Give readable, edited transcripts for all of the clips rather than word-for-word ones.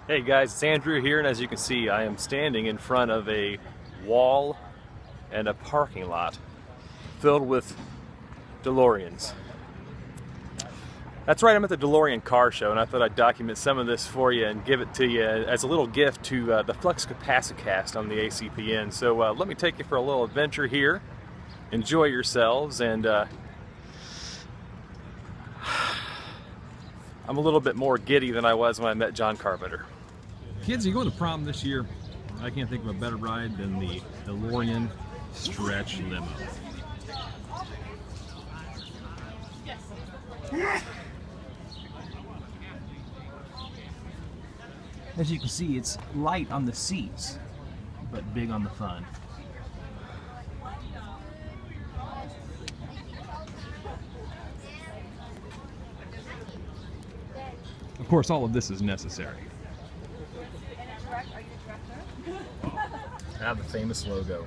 Hey guys, it's Andrew here, and as you can see, I am standing in front of a wall and a parking lot filled with DeLoreans. That's right, I'm at the Delorean Car Show, and I thought I'd document some of this for you and give it to you as a little gift to the Flux Capacicast on the ACPN. So let me take you for a little adventure here. Enjoy yourselves, and I'm a little bit more giddy than I was when I met John Carpenter. Kids, you going to prom this year? I can't think of a better ride than the DeLorean Stretch Limo. As you can see, it's light on the seats, but big on the fun. Of course, all of this is necessary. Have the famous logo.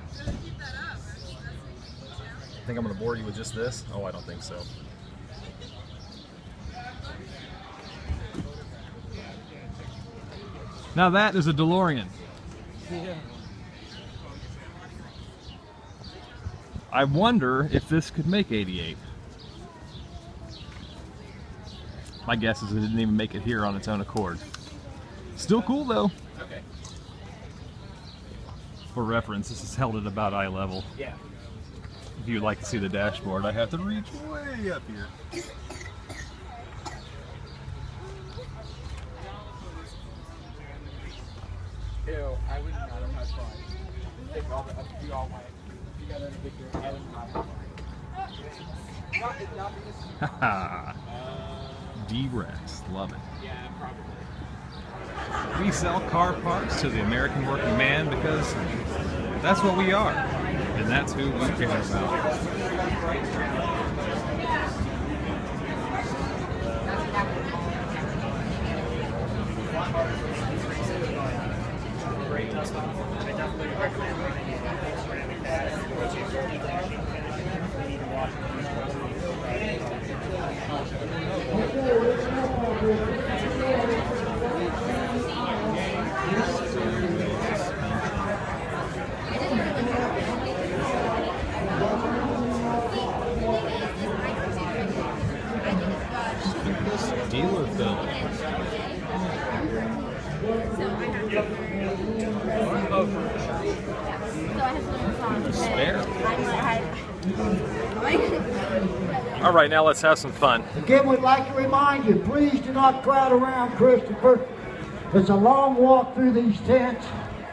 Think I'm going to bore you with just this? Oh, I don't think so. Now that is a DeLorean. Yeah. I wonder if this could make 88. My guess is it didn't even make it here on its own accord. Still cool though. Okay. For reference, this is held at about eye level. Yeah. If you'd like to see the dashboard, I have to reach way up here. Ew, I would not have had fun. If all the, you all went. You got in a picture, I would not have fun. Haha. D-Rex, love it. Yeah, probably. We sell car parts to the American working man because that's what we are, and that's who we care about. I definitely recommend running it on ceramic pads, which is definition finishing. We need to wash Dealer film. Spare. All right, now let's have some fun. Again, we'd like to remind you, please do not crowd around Christopher. It's a long walk through these tents.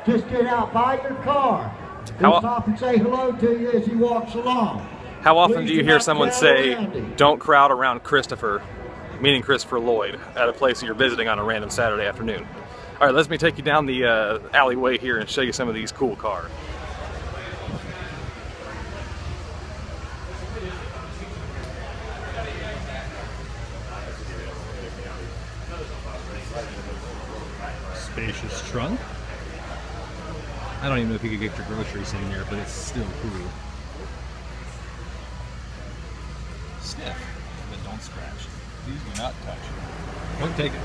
Just get out by your car. He'll stop and say hello to you as he walks along. How often do you hear someone say, "Don't crowd around Christopher," meaning Christopher Lloyd, at a place that you're visiting on a random Saturday afternoon? All right, let me take you down the alleyway here and show you some of these cool cars. Spacious trunk. I don't even know if you could get your groceries in here, but it's still cool. Sniff, but don't scratch. These do not touch. Don't take it.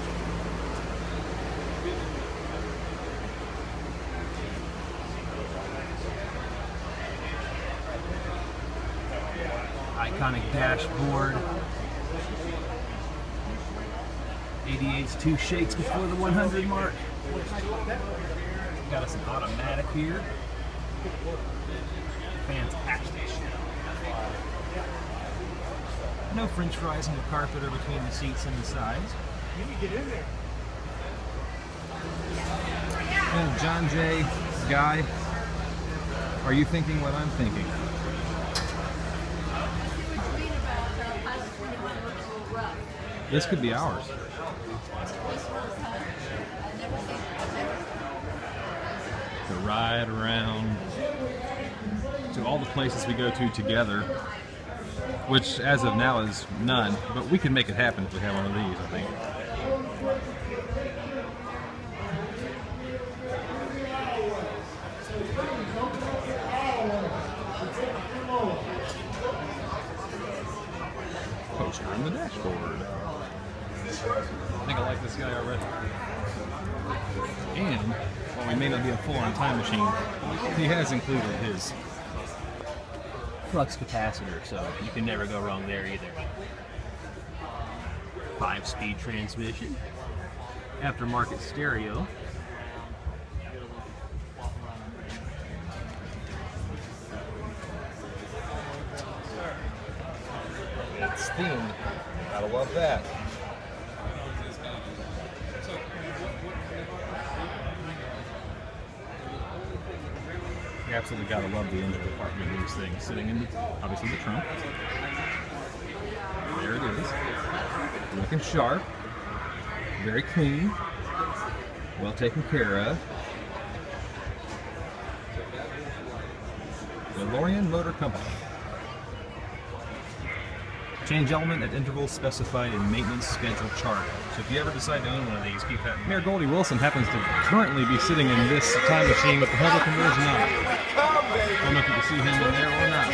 Iconic dashboard. 88's 2 shakes before the 100 mark. Got us an automatic here. Fantastic. No french fries and the carpet are between the seats and the sides. You need to get in there. And John J. Guy, are you thinking what I'm thinking? This could be ours. To ride around to all the places we go to together, which as of now is none, but we can make it happen if we have one of these, I think. Poster on the dashboard. I think I like this guy already. And while we may not be a full-on time machine, he has included his flux capacitor, so you can never go wrong there either. 5-speed transmission, aftermarket stereo. It's themed. Gotta love that. You absolutely gotta love the engine department of these things. Sitting in, obviously, the trunk. There it is. Looking sharp. Very clean. Well taken care of. Delorean Motor Company. Change element at intervals specified in maintenance schedule chart. So if you ever decide to own one of these, keep that. Mayor Goldie Wilson happens to currently be sitting in this time machine with the hover conversion on. I don't know if you can see him in there or not.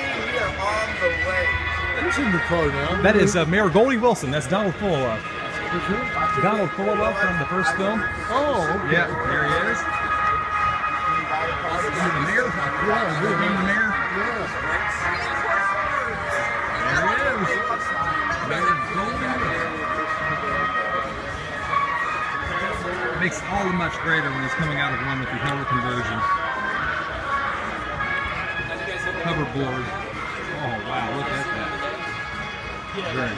Who's in the car now? That is Mayor Goldie Wilson. That's Donald Fullilove. Donald Fullilove from the first film. Oh, okay. Yeah, there he is. The mayor? Yeah, the mayor? Yeah. There he is. Mayor Goldie Wilson. It makes all the much greater when he's coming out of one with the hover conversion. Hoverboard. Oh wow, look at that. Very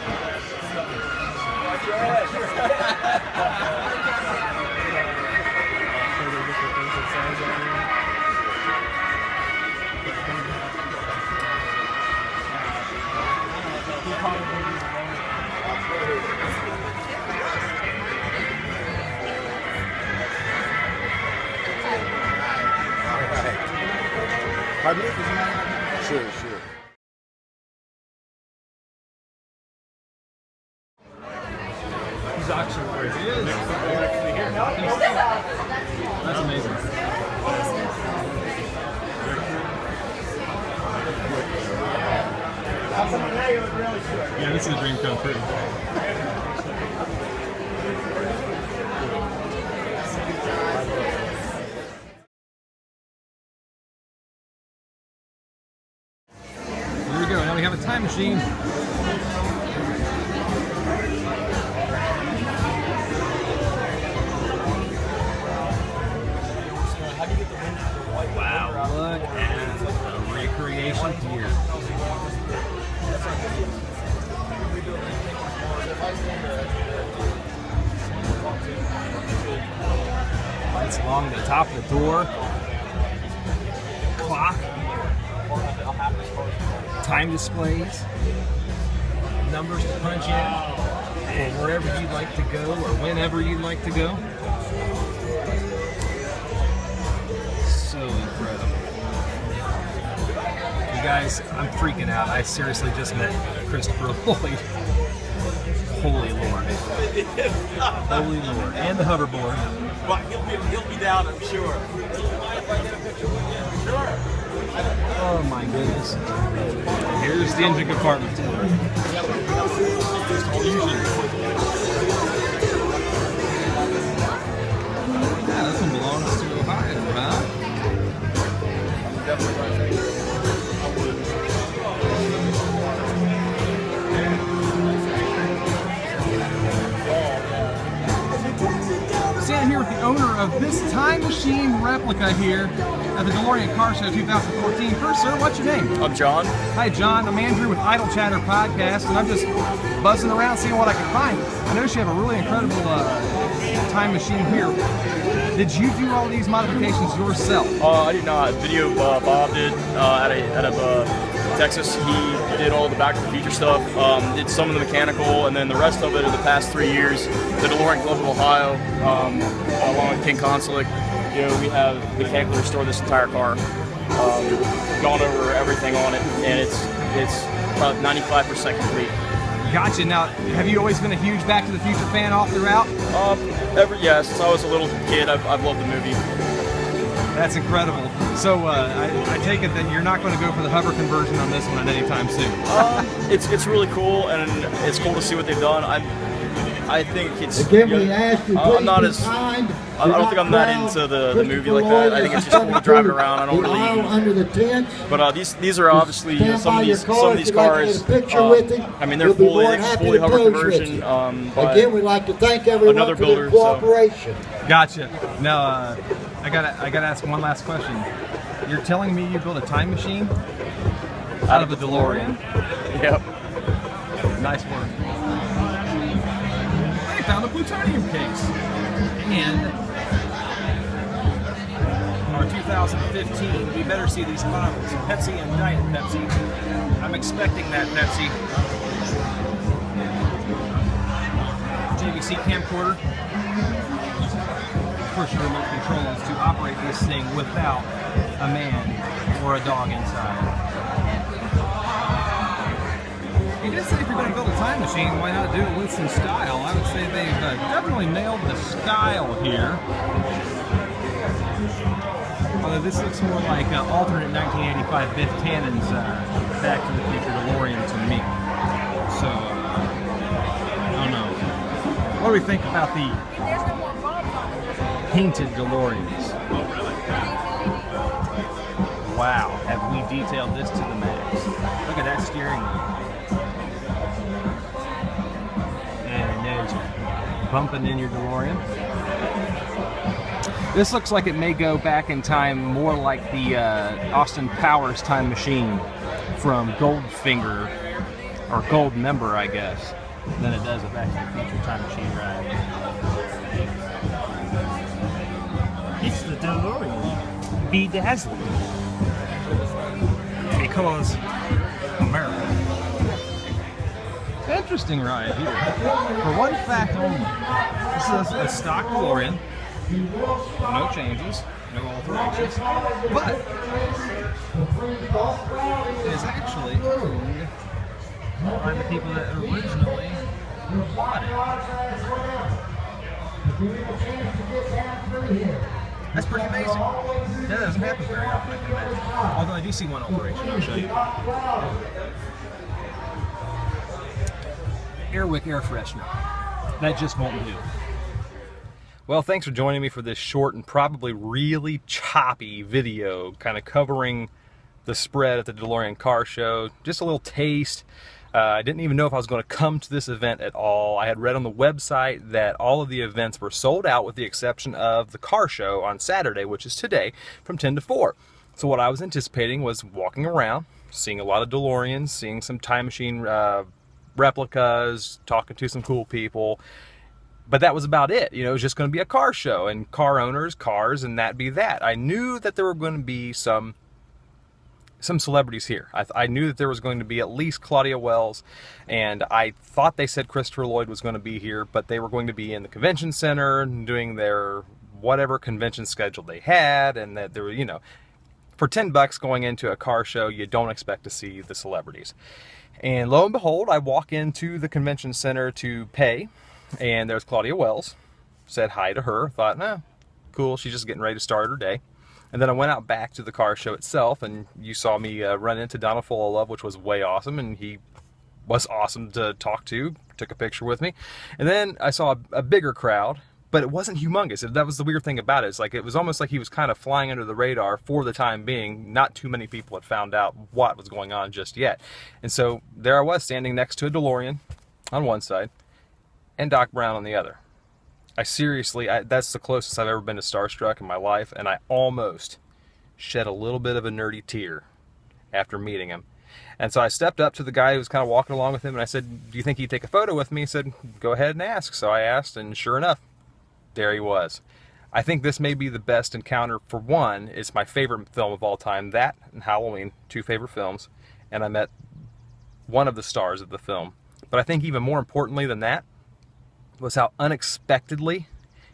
Pardon me? Sure, sure. He's auction where he is. That's amazing. Yeah, this is a dream come true. Here we go. Now we have a time machine. Wow, look at the recreation here. Lights along the top of the door. Clock. Time displays. Numbers to punch in for wherever you'd like to go or whenever you'd like to go. So incredible. You guys, I'm freaking out. I seriously just met Christopher Lloyd. Holy Lord. Holy Lord. And the hoverboard. Well, he'll be down, I'm sure. Sure. Oh my goodness. Here's the engine compartment. Yeah, this one belongs to Ohio, huh? Standing here with the owner of this time machine replica here at the Delorean Car Show 2014. First, sir, what's your name? I'm John. Hi, John. I'm Andrew with Idle Chatter Podcast, and I'm just buzzing around seeing what I can find. I noticed you have a really incredible time machine here. Did you do all these modifications yourself? I did not. Video Bob did out of Texas. He did all the Back to the Future stuff, did some of the mechanical, and then the rest of it in the past 3 years, the DeLorean Club of Ohio, along with King Consolic. You know, we have mechanically restored this entire car, gone over everything on it, and it's about 95% complete. Gotcha. Now, have you always been a huge Back to the Future fan all throughout? Yeah, since I was a little kid, I've loved the movie. That's incredible. So I take it that you're not going to go for the hover conversion on this one at any time soon. It's really cool, and it's cool to see what they've done. I think it's. Again, we ask you, I'm not please as. be kind. I don't think I'm that into the movie like that. I think it's just cool driving around. I don't really. Under the tent. But these are obviously some of these cars. I mean, they're We'll be more fully than happy to hover pose with conversion. you. By Again, we'd like to thank everyone another for their builder, so- cooperation. Gotcha. Now, I gotta ask one last question. You're telling me you built a time machine out of a DeLorean? Yep. Nice work. I found a plutonium case. And our 2015, we better see these bottles. Pepsi and Diet Pepsi. I'm expecting that Pepsi. JVC camcorder. Push your remote controls to operate this thing without a man or a dog inside. You did say if you're going to build a time machine, why not do it with some style? I would say they've definitely nailed the style here. Although this looks more like alternate 1985 Biff Tannen's Back to the Future DeLorean to me. So, I don't know. What do we think about the painted DeLoreans? Oh, really? Wow, have we detailed this to the max. Look at that steering wheel. And there's bumping in your DeLorean. This looks like it may go back in time more like the Austin Powers time machine from Goldfinger, or Goldmember, I guess, than it does a Back to the Future time machine ride. It's the DeLorean. Bedazzled. Because America. Interesting ride here. For one fact only, this is a stock DeLorean. No changes, no alterations, but it is actually owned by the people that originally bought it. That's pretty amazing. That doesn't happen very often, I can imagine. Although I do see one alteration, I'll show you. Airwick air freshener. That just won't do. Well, thanks for joining me for this short and probably really choppy video, kind of covering the spread at the Delorean Car Show. Just a little taste. I didn't even know if I was going to come to this event at all. I had read on the website that all of the events were sold out with the exception of the car show on Saturday, which is today, from 10 to 4. So what I was anticipating was walking around, seeing a lot of DeLoreans, seeing some time machine replicas, talking to some cool people. But that was about it. You know, it was just going to be a car show and car owners, cars, and that be that. I knew that there were going to be some celebrities here. I knew that there was going to be at least Claudia Wells, and I thought they said Christopher Lloyd was going to be here, but they were going to be in the convention center doing their whatever convention schedule they had, and that there were, you know, for $10 going into a car show, you don't expect to see the celebrities. And lo and behold, I walk into the convention center to pay, and there's Claudia Wells. Said hi to her, thought, nah, cool, she's just getting ready to start her day. And then I went out back to the car show itself, and you saw me run into Donald Full of Love, which was way awesome, and he was awesome to talk to, took a picture with me. And then I saw a bigger crowd, but it wasn't humongous. That was the weird thing about it. It's like, it was almost like he was kind of flying under the radar for the time being. Not too many people had found out what was going on just yet. And so there I was, standing next to a DeLorean on one side, and Doc Brown on the other. I seriously, that's the closest I've ever been to starstruck in my life, and I almost shed a little bit of a nerdy tear after meeting him. And so I stepped up to the guy who was kind of walking along with him, and I said, do you think he'd take a photo with me? He said, go ahead and ask. So I asked, and sure enough, there he was. I think this may be the best encounter. For one, it's my favorite film of all time, that and Halloween, two favorite films, and I met one of the stars of the film. But I think even more importantly than that was how unexpectedly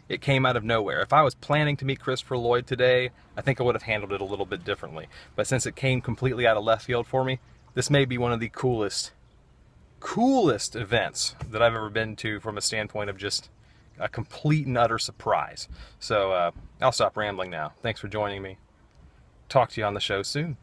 it came out of nowhere. If I was planning to meet Christopher Lloyd today, I think I would have handled it a little bit differently. But since it came completely out of left field for me, this may be one of the coolest events that I've ever been to, from a standpoint of just a complete and utter surprise. So I'll stop rambling now. Thanks for joining me. Talk to you on the show soon.